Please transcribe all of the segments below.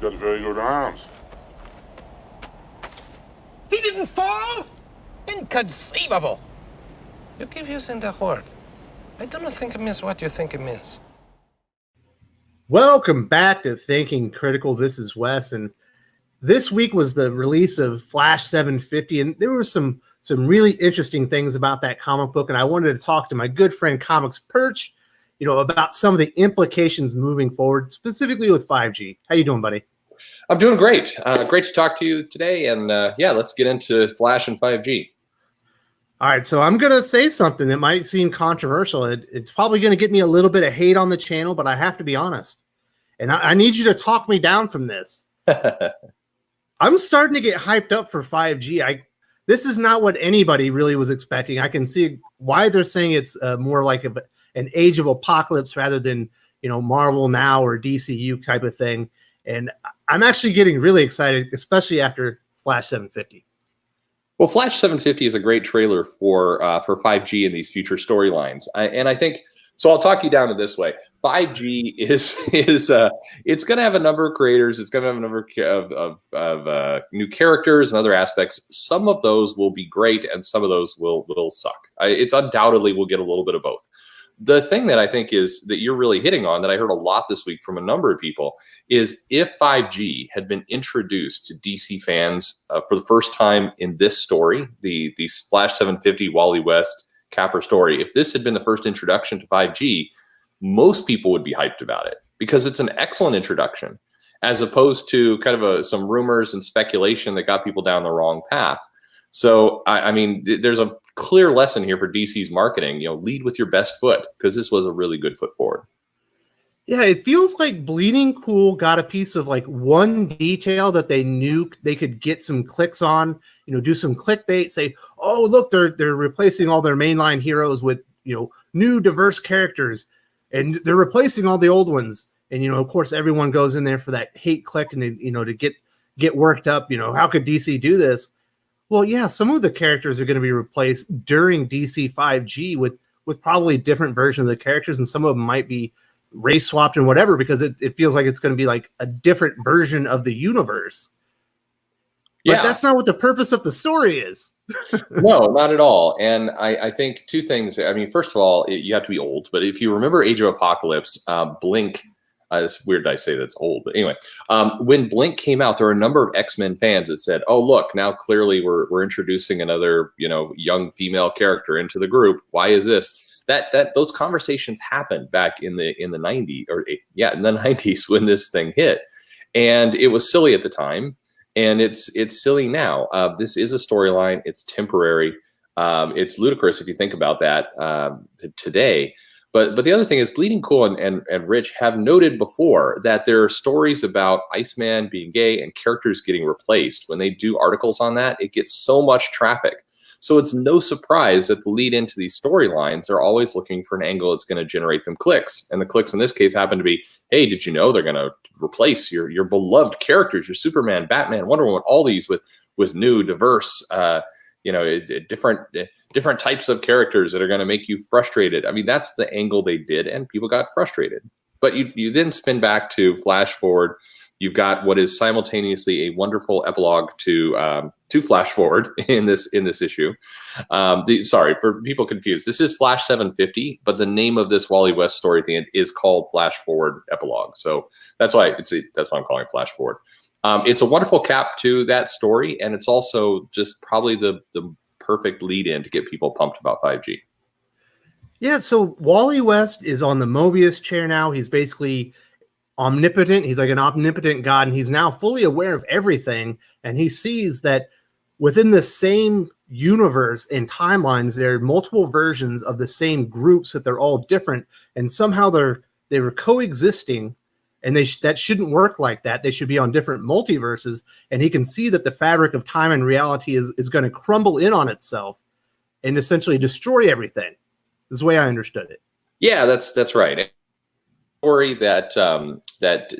Got very good arms. He didn't fall? Inconceivable. You keep using the word. I don't think it means what you think it means. Welcome back to Thinking Critical. This is Wes, and this week was the release of Flash 750, and there were some really interesting things about that comic book, and I wanted to talk to my good friend Comics Perch, about some of the implications moving forward, specifically with 5G. How you doing, buddy? I'm doing great. Great to talk to you today, and let's get into Flash and 5G. All right, so I'm going to say something that might seem controversial. It's probably going to get me a little bit of hate on the channel, but I have to be honest. And I need you to talk me down from this. I'm starting to get hyped up for 5G. This is not what anybody really was expecting. I can see why they're saying it's more like an age of apocalypse rather than, Marvel Now or DCU type of thing. And I'm actually getting really excited, especially after Flash 750. Well, Flash 750 is a great trailer for 5G and these future storylines. I think so. I'll talk you down to this way. 5G is it's going to have a number of creators. It's going to have a number of new characters and other aspects. Some of those will be great, and some of those will suck. It's undoubtedly we'll get a little bit of both. The thing that I think is that you're really hitting on that I heard a lot this week from a number of people is if 5G had been introduced to DC fans for the first time in this story, the Flash 750 Wally West Capper story, if this had been the first introduction to 5G, most people would be hyped about it because it's an excellent introduction as opposed to kind of some rumors and speculation that got people down the wrong path. So, I mean, there's a clear lesson here for DC's marketing, lead with your best foot because this was a really good foot forward. Yeah, it feels like Bleeding Cool got a piece of like one detail that they knew they could get some clicks on, do some clickbait, say, oh, look, they're replacing all their mainline heroes with, new diverse characters and they're replacing all the old ones. And, of course, everyone goes in there for that hate click and, to get worked up, how could DC do this? Well, yeah, some of the characters are going to be replaced during DC 5G with probably different versions of the characters, and some of them might be race swapped and whatever because it feels like it's going to be like a different version of the universe. But that's not what the purpose of the story is. No, not at all. And I think two things. I mean, first of all, you have to be old, but if you remember Age of Apocalypse, Blink. It's weird I say that's old, but anyway, when Blink came out, there were a number of X-Men fans that said, "Oh, look, now clearly we're introducing another young female character into the group. Why is this?" That those conversations happened back in the 90s in the 90s when this thing hit, and it was silly at the time, and it's silly now. This is a storyline. It's temporary. It's ludicrous if you think about that today. But the other thing is Bleeding Cool and Rich have noted before that there are stories about Iceman being gay and characters getting replaced. When they do articles on that, it gets so much traffic. So it's no surprise that the lead into these storylines are always looking for an angle that's going to generate them clicks. And the clicks in this case happen to be, hey, did you know they're going to replace your beloved characters, your Superman, Batman, Wonder Woman, all these with new, diverse, different types of characters that are going to make you frustrated. I mean, that's the angle they did, and people got frustrated. But you then spin back to Flash Forward. You've got what is simultaneously a wonderful epilogue to Flash Forward in this issue. Sorry for people confused. This is Flash 750, but the name of this Wally West story at the end is called Flash Forward Epilogue. So that's why I'm calling it Flash Forward. It's a wonderful cap to that story, and it's also just probably the perfect lead-in to get people pumped about 5G. Yeah, so Wally West is on the Mobius chair now. He's basically omnipotent. He's like an omnipotent god, and he's now fully aware of everything, and he sees that within the same universe and timelines, there are multiple versions of the same groups, that they're all different, and somehow they were coexisting. And that shouldn't work like that. They should be on different multiverses. And he can see that the fabric of time and reality is going to crumble in on itself and essentially destroy everything. This is the way I understood it. Yeah, that's right. Story that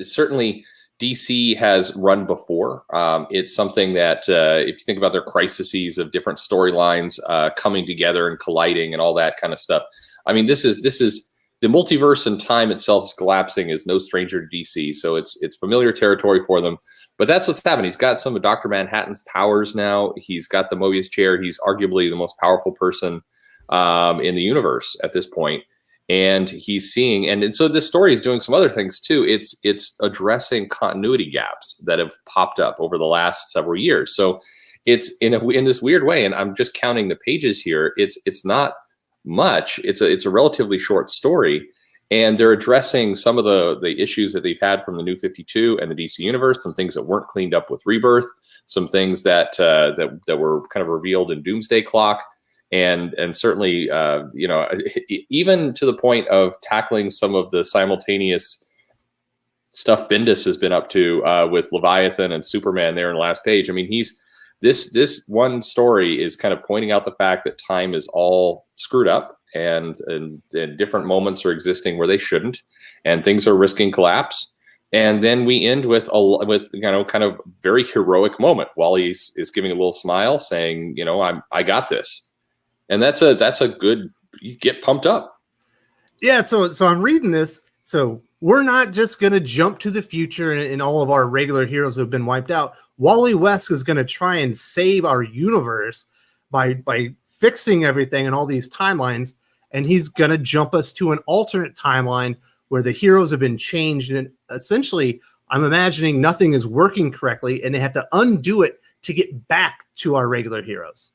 certainly DC has run before. It's something that if you think about their crises of different storylines coming together and colliding and all that kind of stuff. I mean, this is the multiverse and time itself is collapsing is no stranger to DC, so it's familiar territory for them. But that's what's happened. He's got some of Dr. Manhattan's powers now. He's got the Mobius chair. He's arguably the most powerful person in the universe at this point. And he's seeing, and so this story is doing some other things too. It's addressing continuity gaps that have popped up over the last several years. So it's in this weird way, and I'm just counting the pages here. It's not much. It's a relatively short story, and they're addressing some of the issues that they've had from the New 52 and the DC universe, some things that weren't cleaned up with Rebirth, some things that were kind of revealed in Doomsday Clock. And certainly, you know, even to the point of tackling some of the simultaneous stuff Bendis has been up to with Leviathan and Superman there in the last page. I mean, this one story is kind of pointing out the fact that time is all screwed up, and different moments are existing where they shouldn't, and things are risking collapse. And then we end with you know, kind of very heroic moment. Wally is giving a little smile, saying, you know, I got this. And that's a good, you get pumped up. Yeah, so I'm reading this. So we're not just going to jump to the future and all of our regular heroes who have been wiped out. Wally West is going to try and save our universe by fixing everything and all these timelines. And he's going to jump us to an alternate timeline where the heroes have been changed. And essentially, I'm imagining nothing is working correctly, and they have to undo it to get back to our regular heroes.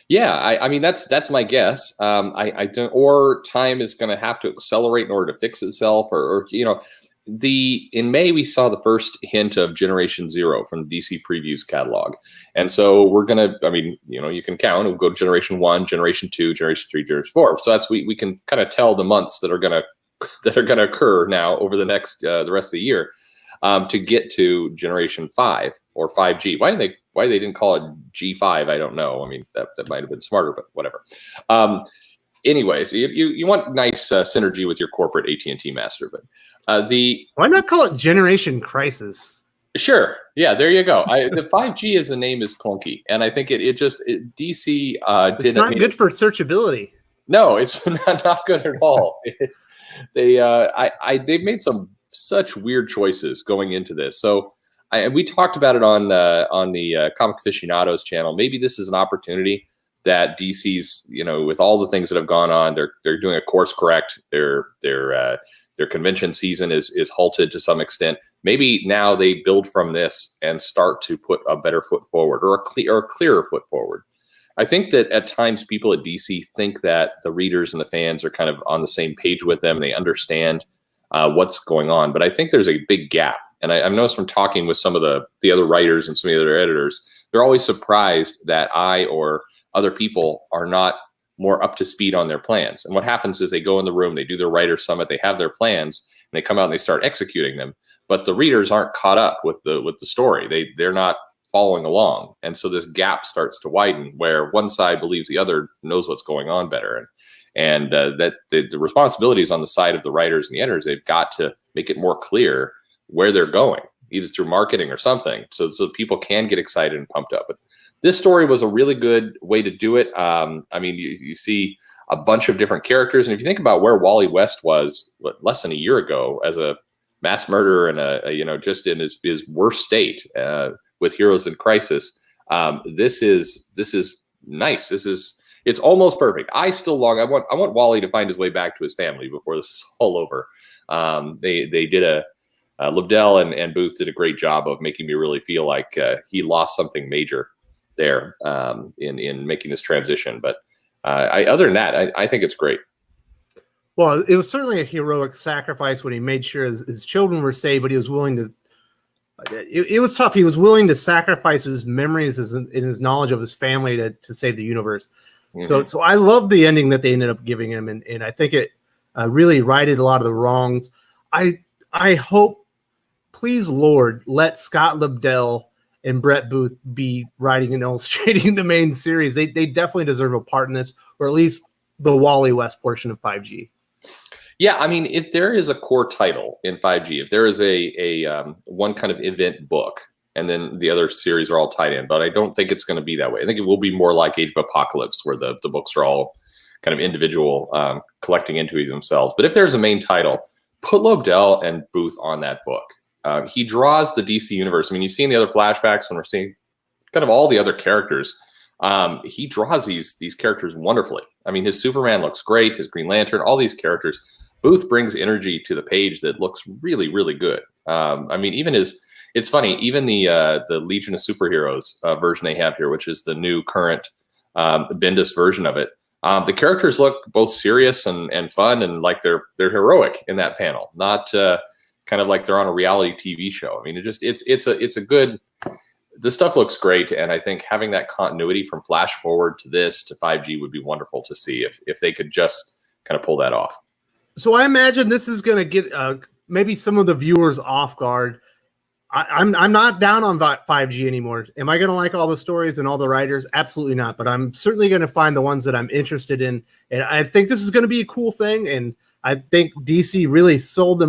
Yeah, I mean that's my guess. I don't, or time is going to have to accelerate in order to fix itself, or you know, in May we saw the first hint of Generation Zero from the DC Previews catalog, and so we're gonna. I mean, you know, you can count. We'll go Generation 1, Generation 2, Generation 3, Generation 4. So that's we can kind of tell the months that are gonna occur now over the next the rest of the year to get to Generation 5 or 5G. Why they didn't call it G5, I don't know. I mean, that might have been smarter, but whatever. Anyways, you want nice synergy with your corporate AT&T master, but why not call it Generation Crisis? Sure, yeah, there you go. The 5G as a name is clunky, and I think DC it's not good for searchability. No, it's not good at all. They've made such weird choices going into this. So we talked about it on the Comic Aficionados channel. Maybe this is an opportunity that DC's, you know, with all the things that have gone on, they're doing a course correct. Their convention season is halted to some extent. Maybe now they build from this and start to put a better foot forward, or a clearer foot forward. I think that at times people at DC think that the readers and the fans are kind of on the same page with them. They understand what's going on, but I think there's a big gap. And I've noticed from talking with some of the other writers and some of the other editors, they're always surprised that I or other people are not more up to speed on their plans. And what happens is they go in the room, they do their writer's summit, they have their plans, and they come out and they start executing them. But the readers aren't caught up with the story. They're not following along. And so this gap starts to widen where one side believes the other knows what's going on better. And that the responsibility is on the side of the writers and the editors. They've got to make it more clear where they're going, either through marketing or something, so people can get excited and pumped up. But this story was a really good way to do it. I mean, you see a bunch of different characters, and if you think about where Wally West was less than a year ago as a mass murderer and you know, just in his worst state with Heroes in Crisis, this is nice. It's almost perfect. I want Wally to find his way back to his family before this is all over. They did Lobdell and Booth did a great job of making me really feel like he lost something major there in making this transition. But other than that, I think it's great. Well, it was certainly a heroic sacrifice when he made sure his children were saved, but he was willing to. It was tough. He was willing to sacrifice his memories and his knowledge of his family to save the universe. Mm-hmm. So I love the ending that they ended up giving him, and I think it really righted a lot of the wrongs. I hope, please Lord, let Scott Lobdell and Brett Booth be writing and illustrating the main series. They definitely deserve a part in this, or at least the Wally West portion of 5G. Yeah, I mean, if there is a core title in 5G, if there is a one kind of event book, and then the other series are all tied in, but I don't think it's going to be that way. I think it will be more like Age of Apocalypse, where the books are all kind of individual collecting entries themselves. But if there's a main title, put Lobdell and Booth on that book. He draws the DC universe. I mean, you've seen the other flashbacks when we're seeing kind of all the other characters. He draws these characters wonderfully. I mean, his Superman looks great, his Green Lantern, all these characters. Booth brings energy to the page that looks really, really good. I mean, even it's funny, even the Legion of Superheroes version they have here, which is the new current Bendis version of it. The characters look both serious and fun, and like they're heroic in that panel, not kind of like they're on a reality TV show. I mean, it's a good. The stuff looks great, and I think having that continuity from Flash forward to this to 5G would be wonderful to see if they could just kind of pull that off. So I imagine this is going to get maybe some of the viewers off guard. I'm not down on 5G anymore. Am I going to like all the stories and all the writers? Absolutely not. But I'm certainly going to find the ones that I'm interested in. And I think this is going to be a cool thing. And I think DC really sold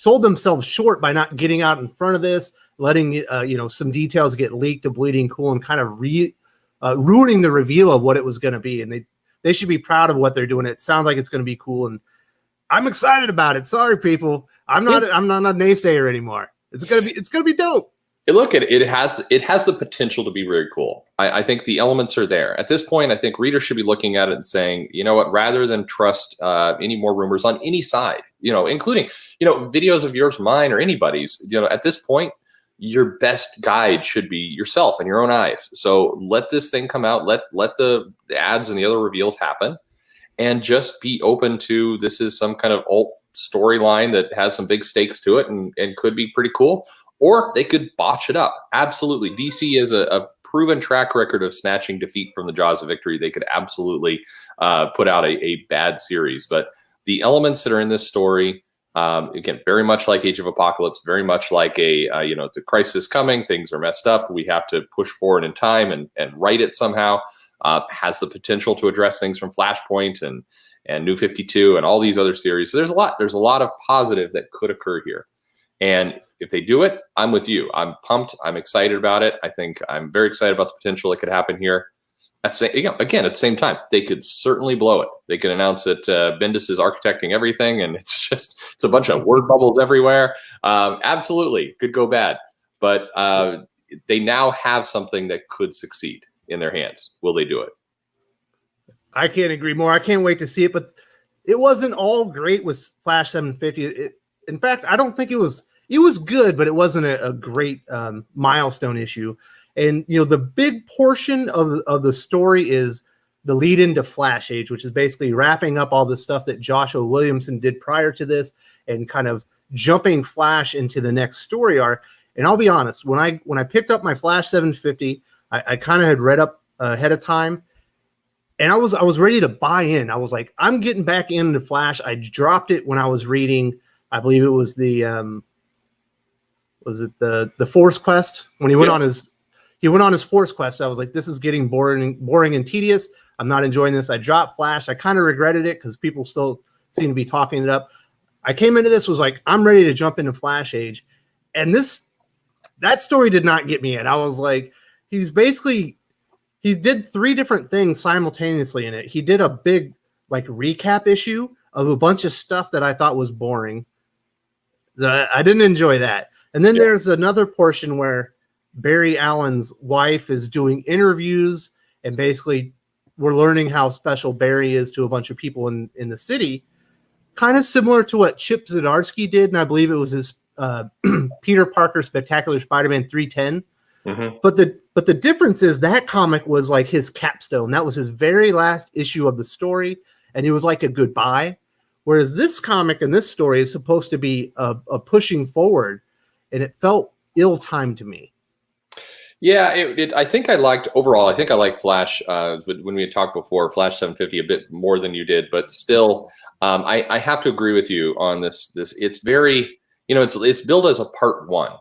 themselves short by not getting out in front of this, letting some details get leaked to Bleeding Cool and kind of ruining the reveal of what it was going to be. And they should be proud of what they're doing. It sounds like it's going to be cool, and I'm excited about it. Sorry, people. I'm not a naysayer anymore. It's gonna be dope. It has the potential to be very cool. I think the elements are there. At this point, I think readers should be looking at it and saying, you know what, rather than trust any more rumors on any side, including videos of yours, mine, or anybody's, at this point, your best guide should be yourself and your own eyes. So let this thing come out. Let the ads and the other reveals happen. And just be open to this is some kind of alt storyline that has some big stakes to it and could be pretty cool. Or they could botch it up. Absolutely. DC is a proven track record of snatching defeat from the jaws of victory. They could absolutely put out a bad series. But the elements that are in this story, again, very much like Age of Apocalypse, very much like the crisis coming. Things are messed up. We have to push forward in time and write it somehow. Has the potential to address things from Flashpoint and New 52 and all these other series. So there's a lot of positive that could occur here. And if they do it, I'm with you. I'm pumped. I'm excited about it. I think I'm very excited about the potential that could happen here. At the same time, they could certainly blow it. They could announce that Bendis is architecting everything, and it's a bunch of word bubbles everywhere. Absolutely, could go bad. But they now have something that could succeed in their hands. Will they do it? I can't agree more. I can't wait to see it, but it wasn't all great with Flash 750. In fact, I don't think it was good, but it wasn't a great milestone issue. And the big portion of the story is the lead into Flash Age, which is basically wrapping up all the stuff that Joshua Williamson did prior to this and kind of jumping Flash into the next story arc. And I'll be honest, when I picked up my Flash 750, I kind of had read up ahead of time, and I was ready to buy in. I was like, I'm getting back into Flash. I dropped it when I was reading, I believe it was the Force Quest when he went on his Force Quest. I was like, this is getting boring and tedious. I'm not enjoying this. I dropped Flash. I kind of regretted it because people still seem to be talking it up. I came into this was like, I'm ready to jump into Flash Age, and that story did not get me in. I was like, he did 3 different things simultaneously in it. He did a big recap issue of a bunch of stuff that I thought was boring. I didn't enjoy that. And then there's another portion where Barry Allen's wife is doing interviews, and basically we're learning how special Barry is to a bunch of people in the city, kind of similar to what Chip Zdarsky did. And I believe it was his Peter Parker Spectacular Spider-Man 310. Mm-hmm. But the difference is that comic was like his capstone. That was his very last issue of the story, and it was like a goodbye. Whereas this comic and this story is supposed to be a pushing forward, and it felt ill-timed to me. Yeah, I think I liked Flash when we had talked before, Flash 750 a bit more than you did, but still, I have to agree with you on this. It's very, it's billed as a part 1.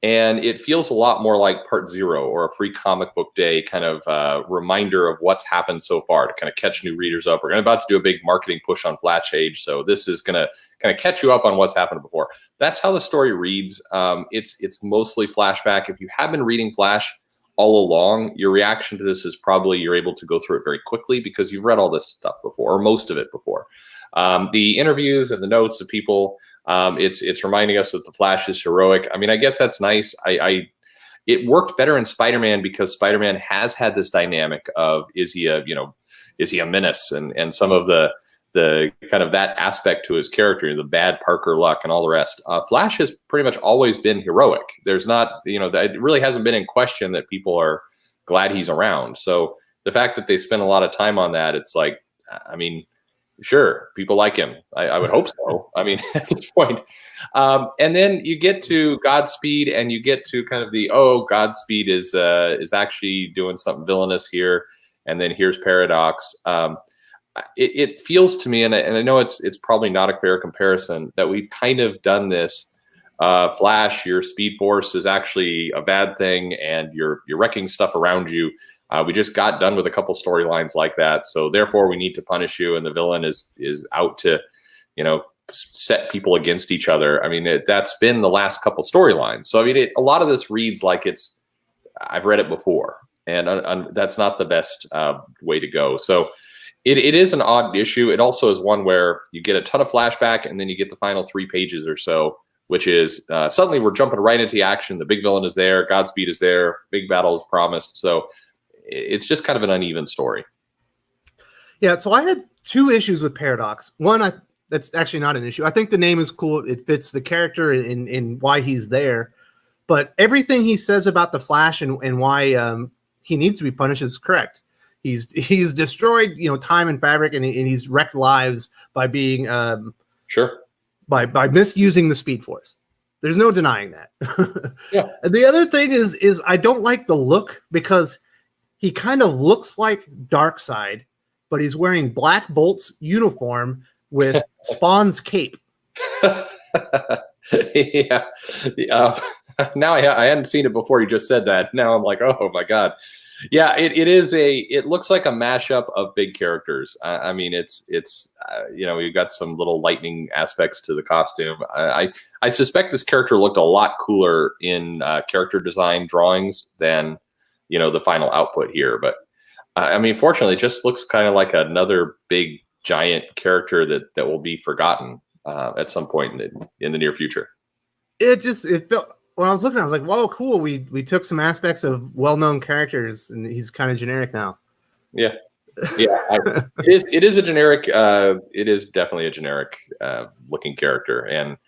And it feels a lot more like part 0 or a free comic book day kind of reminder of what's happened so far to kind of catch new readers up. We're about to do a big marketing push on Flash Age, so this is going to kind of catch you up on what's happened before. That's how the story reads. It's mostly flashback. If you have been reading Flash, all along, your reaction to this is probably you're able to go through it very quickly because you've read all this stuff before, or most of it before. The interviews and the notes of people, it's reminding us that the Flash is heroic. I mean, I guess that's nice. It worked better in Spider-Man because Spider-Man has had this dynamic of is he a menace, and some of the kind of that aspect to his character, the bad Parker luck and all the rest. Flash has pretty much always been heroic. There's not, it really hasn't been in question that people are glad he's around. So the fact that they spend a lot of time on that, it's like, I mean, sure, people like him. I would hope so. I mean, at this point. And then you get to Godspeed, and you get to kind of Godspeed is actually doing something villainous here. And then here's Paradox. It feels to me, and I know it's probably not a fair comparison, that we've kind of done this. Flash, your Speed Force is actually a bad thing, and you're wrecking stuff around you. We just got done with a couple storylines like that, so therefore we need to punish you, and the villain is out to, set people against each other. I mean, that's been the last couple storylines. So I mean, a lot of this reads like I've read it before, and that's not the best way to go. So. It is an odd issue. It also is one where you get a ton of flashback, and then you get the final 3 pages or so, which is suddenly we're jumping right into action. The big villain is there. Godspeed is there. Big battle is promised. So it's just kind of an uneven story. Yeah, so I had 2 issues with Paradox. One, that's actually not an issue. I think the name is cool. It fits the character in why he's there. But everything he says about the Flash and why he needs to be punished is correct. He's destroyed, time and fabric, and he's wrecked lives by being sure by misusing the Speed Force. There's no denying that. Yeah. And the other thing is I don't like the look, because he kind of looks like Darkseid, but he's wearing Black Bolt's uniform with Spawn's cape. Yeah. Now I hadn't seen it before you just said that. Now I'm like, oh my God. Yeah, it looks like a mashup of big characters. I mean, it's you've got some little lightning aspects to the costume. I suspect this character looked a lot cooler in character design drawings than, the final output here. But I mean, fortunately, it just looks kind of like another big giant character that will be forgotten at some point in the near future. It felt. When I was looking, I was like, "Whoa, cool! We took some aspects of well-known characters, and he's kind of generic now." Yeah. It is a generic. It is definitely a generic looking character, and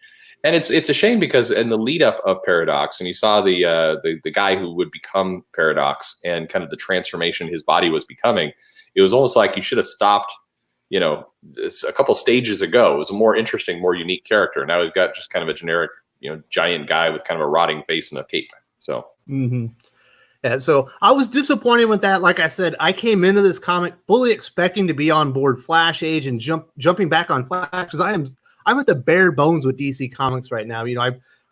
it's a shame because in the lead up of Paradox, and you saw the guy who would become Paradox and kind of the transformation his body was becoming. It was almost like you should have stopped. A couple stages ago. It was a more interesting, more unique character. Now we've got just kind of a generic, giant guy with kind of a rotting face and a cape. So, Yeah, so I was disappointed with that. Like I said, I came into this comic fully expecting to be on board Flash Age and jumping back on Flash, because I'm at the bare bones with DC Comics right now.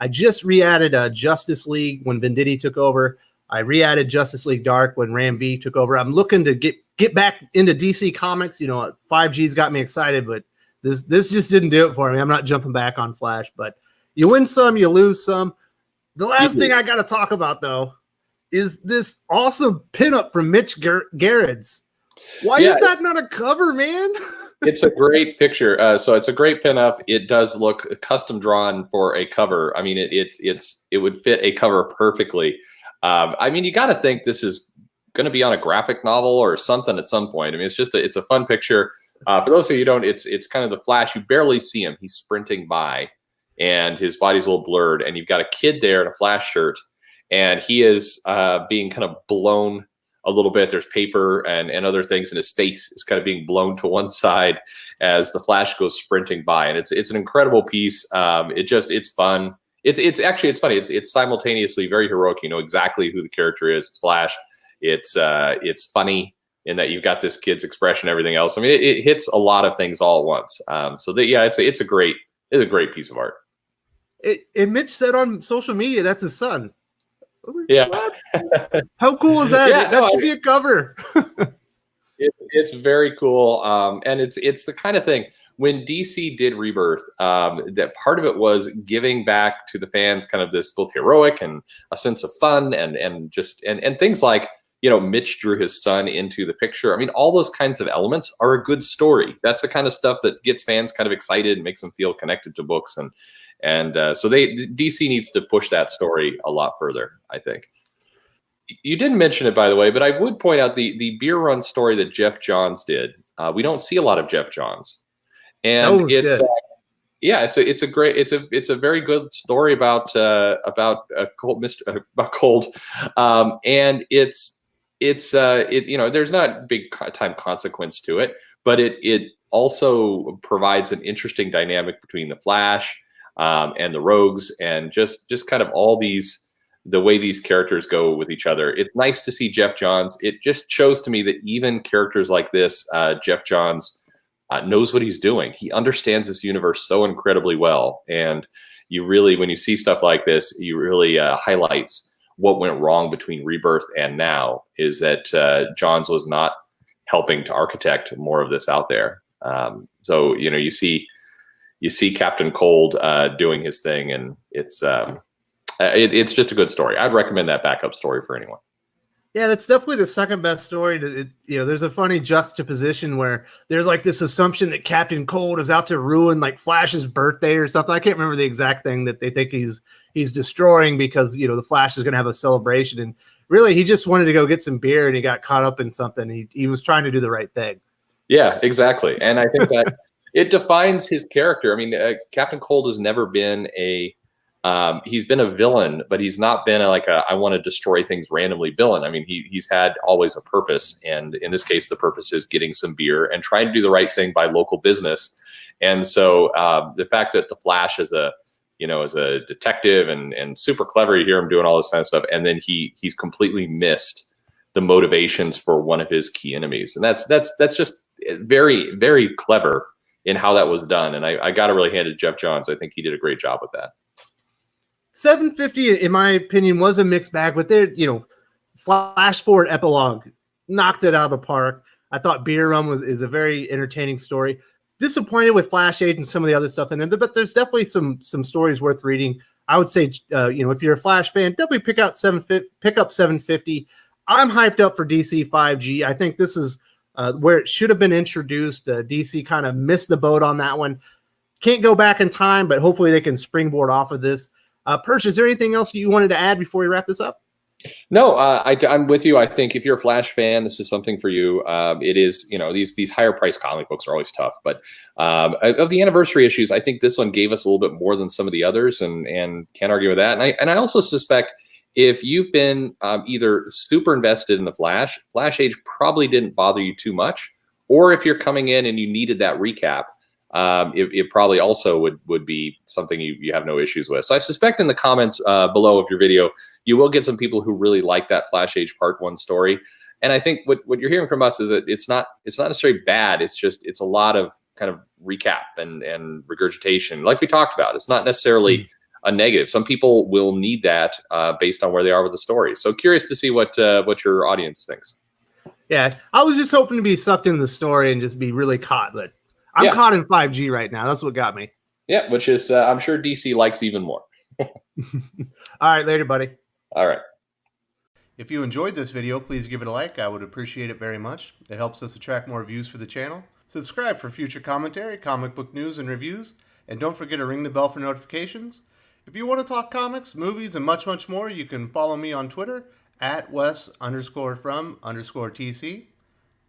I just re-added Justice League when Venditti took over. I re-added Justice League Dark when Ram V took over. I'm looking to get back into DC Comics. 5G's got me excited, but this just didn't do it for me. I'm not jumping back on Flash, but you win some, you lose some. The last thing I got to talk about, though, is this awesome pinup from Mitch Gerrits. Why is that not a cover, man? It's a great picture. So it's a great pinup. It does look custom drawn for a cover. I mean, it would fit a cover perfectly. I mean, you got to think this is going to be on a graphic novel or something at some point. I mean, it's a fun picture. For those of you who don't, it's kind of the Flash. You barely see him. He's sprinting by, and his body's a little blurred. And you've got a kid there in a Flash shirt, and he is being kind of blown a little bit. There's paper and other things, and his face is kind of being blown to one side as the Flash goes sprinting by. And it's an incredible piece. It's fun. It's funny. It's simultaneously very heroic. You know exactly who the character is. It's Flash. It's funny in that you've got this kid's expression, everything else. I mean, it hits a lot of things all at once. It's a great piece of art. Mitch said on social media that's his son. Yeah. How cool is that? Yeah, that should be a cover. It's very cool. And it's the kind of thing when DC did Rebirth, that part of it was giving back to the fans kind of this both heroic and a sense of fun and things like, you know, Mitch drew his son into the picture. I mean, all those kinds of elements are a good story. That's the kind of stuff that gets fans kind of excited and makes them feel connected to books. So DC needs to push that story a lot further, I think. You didn't mention it, by the way, but I would point out the beer run story that Jeff Johns did. We don't see a lot of Jeff Johns, and it's a very good story about cold, and there's not big time consequence to it, but it also provides an interesting dynamic between the Flash and the Rogues, and just kind of all the way these characters go with each other. It's nice to see Jeff Johns. It just shows to me that even characters like this, Jeff Johns knows what he's doing. He understands this universe so incredibly well. And you really, when you see stuff like this, you really highlights what went wrong between Rebirth and now, is that Johns was not helping to architect more of this out there. So, you know, you see Captain Cold doing his thing, and it's just a good story. I'd recommend that backup story for anyone. Yeah, that's definitely the second best story. There's a funny juxtaposition where there's like this assumption that Captain Cold is out to ruin like Flash's birthday or something. I can't remember the exact thing that they think he's destroying, because, you know, the Flash is going to have a celebration, and really he just wanted to go get some beer and he got caught up in something. He was trying to do the right thing. Yeah, exactly. And I think that it defines his character. I mean, Captain Cold has never been he's been a villain, but he's not been I want to destroy things randomly villain. I mean, he's had always a purpose. And in this case, the purpose is getting some beer and trying to do the right thing by local business. And so the fact that the Flash is a detective and super clever, you hear him doing all this kind of stuff. And then he's completely missed the motivations for one of his key enemies. And that's just very, very clever in how that was done. And I got to really hand it to Jeff Johns. I think he did a great job with that. 750, in my opinion, was a mixed bag, but Flash Forward epilogue knocked it out of the park. I thought Beer Rum is a very entertaining story. Disappointed with Flash Age and some of the other stuff in there, but there's definitely some stories worth reading. I would say, if you're a Flash fan, definitely pick up 750. I'm hyped up for DC 5G. I think this is where it should have been introduced. DC kind of missed the boat on that one. Can't go back in time, but hopefully they can springboard off of this. Perch, is there anything else you wanted to add before we wrap this up? No, I'm with you. I think if you're a Flash fan, this is something for you. It is, these higher priced comic books are always tough, but of the anniversary issues, I think this one gave us a little bit more than some of the others, and can't argue with that. And I also suspect if you've been either super invested in the Flash Age probably didn't bother you too much, or if you're coming in and you needed that recap, it probably also would be something you have no issues with. So I suspect in the comments below of your video, you will get some people who really like that Flash Age Part 1 story. And I think what you're hearing from us is that it's not necessarily bad. It's a lot of kind of recap and regurgitation, like we talked about. It's not necessarily a negative. Some people will need that based on where they are with the story. So curious to see what your audience thinks. Yeah, I was just hoping to be sucked into the story and just be really caught, but I'm caught in 5G right now. That's what got me. Yeah, which is I'm sure DC likes even more. All right, later, buddy. All right. If you enjoyed this video, please give it a like. I would appreciate it very much. It helps us attract more views for the channel. Subscribe for future commentary, comic book news, and reviews. And don't forget to ring the bell for notifications. If you want to talk comics, movies, and much, much more, you can follow me on Twitter at Wes_from_TC.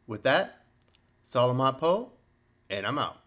With that, Salamat Po, and I'm out.